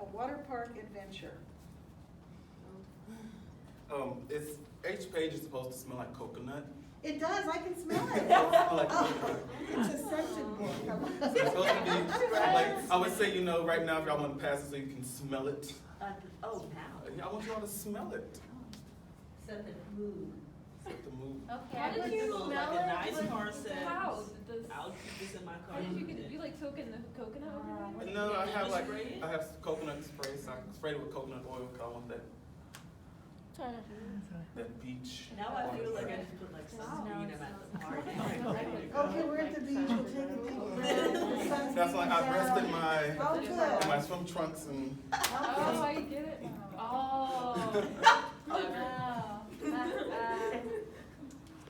a Waterpark Adventure. Each page is supposed to smell like coconut. It does, I can smell it. Smell like coconut. It's a scented book. So it's supposed to be, like, I would say, you know, right now if y'all want to pass it so you can smell it. Oh, now. I want y'all to smell it. Set the mood. Set the mood. Okay. How did you So smell like a it? nice Like, car says, how? I'll keep this in my car. How did you get? You like soak in the coconut over there? No, Spray it? I have coconut spray, so I sprayed it with coconut oil because I want that beach. Now I feel like I oil. should put like sunscreen at the park. Okay, we're at the beach, we'll take a deep breath. That's like I dressed in Oh, good. my swim trunks and Oh, I get it. Oh. Wow.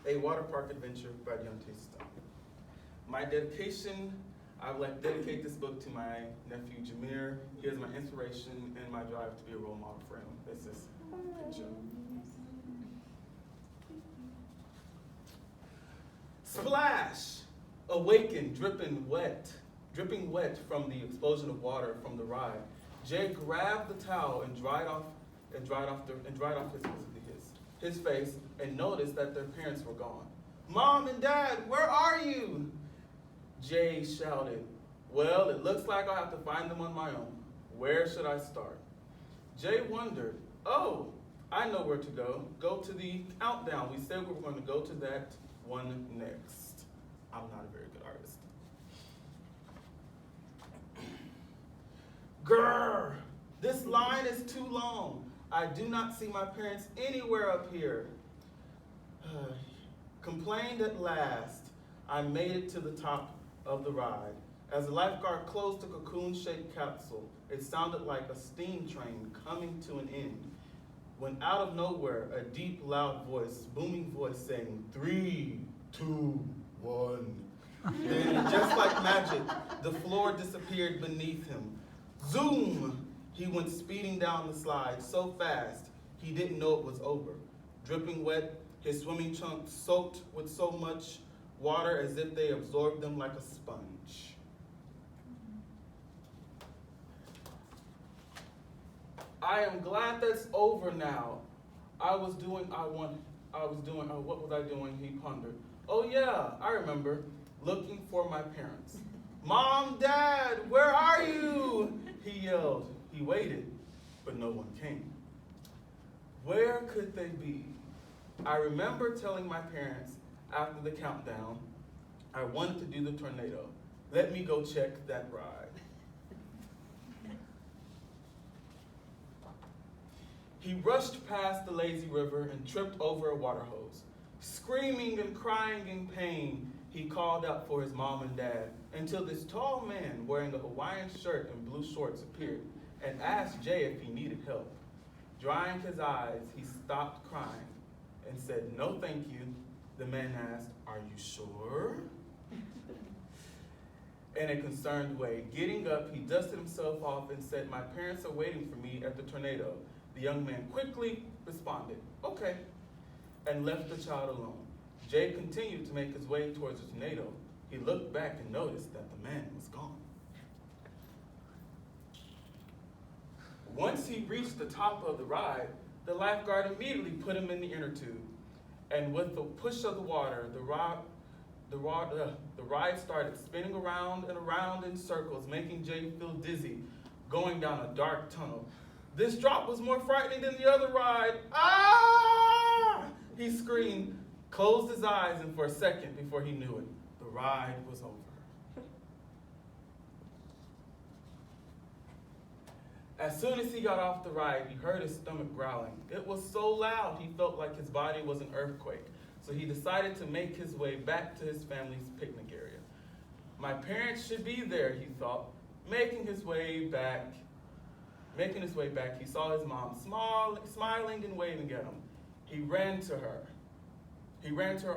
A Waterpark Adventure by Young T. Stone. My dedication, I would like to dedicate this book to my nephew Jameer. He is my inspiration and my drive to be a role model for him. This is picture. Splash! Awakened, dripping wet from the explosion of water from the ride. Jay grabbed the towel and dried off his face and noticed that their parents were gone. Mom and Dad, where are you? Jay shouted. Well, it looks like I'll have to find them on my own. Where should I start? Jay wondered. Oh, I know where to go. Go to the countdown. We said we were going to go to that one next. I'm not a very good artist. Grrr! This line is too long. I do not see my parents anywhere up here. Complained at last. I made it to the top of the ride. As the lifeguard closed the cocoon-shaped capsule, it sounded like a steam train coming to an end. When out of nowhere, a deep, loud voice, booming voice saying, 3, 2, 1. Then, just like magic, the floor disappeared beneath him. Zoom! He went speeding down the slide so fast, he didn't know it was over. Dripping wet, his swimming trunks soaked with so much water as if they absorbed them like a sponge. I am glad that's over now. What was I doing? He pondered. Oh yeah, I remember. Looking for my parents. Mom, Dad, where are you? He yelled. He waited, but no one came. Where could they be? I remember telling my parents after the countdown, I wanted to do the tornado. Let me go check that ride. He rushed past the lazy river and tripped over a water hose. Screaming and crying in pain, he called out for his mom and dad until this tall man wearing a Hawaiian shirt and blue shorts appeared and asked Jay if he needed help. Drying his eyes, he stopped crying and said, "No, thank you." The man asked, "Are you sure?" In a concerned way, getting up, he dusted himself off and said, "My parents are waiting for me at the tornado." The young man quickly responded, "Okay," and left the child alone. Jay continued to make his way towards the tornado. He looked back and noticed that the man was gone. Once he reached the top of the ride, the lifeguard immediately put him in the inner tube. And with the push of the water, the ride started spinning around and around in circles, making Jay feel dizzy, going down a dark tunnel. This drop was more frightening than the other ride. Ah! He screamed, closed his eyes, and for a second before he knew it, the ride was over. As soon as he got off the ride, he heard his stomach growling. It was so loud, he felt like his body was an earthquake. So he decided to make his way back to his family's picnic area. My parents should be there, he thought. Making his way back, he saw his mom smiling and waving at him. He ran to her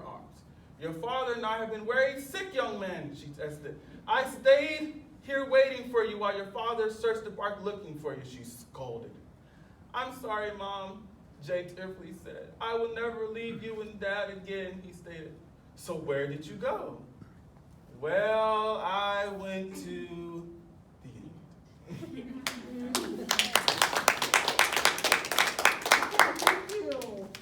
arms. "Your father and I have been very sick, young man," she tested. "I stayed here waiting for you while your father searched the park looking for you," she scolded. "I'm sorry, Mom," Jay tearfully said. "I will never leave you and Dad again," he stated. "So where did you go?" "Well, I went to the end."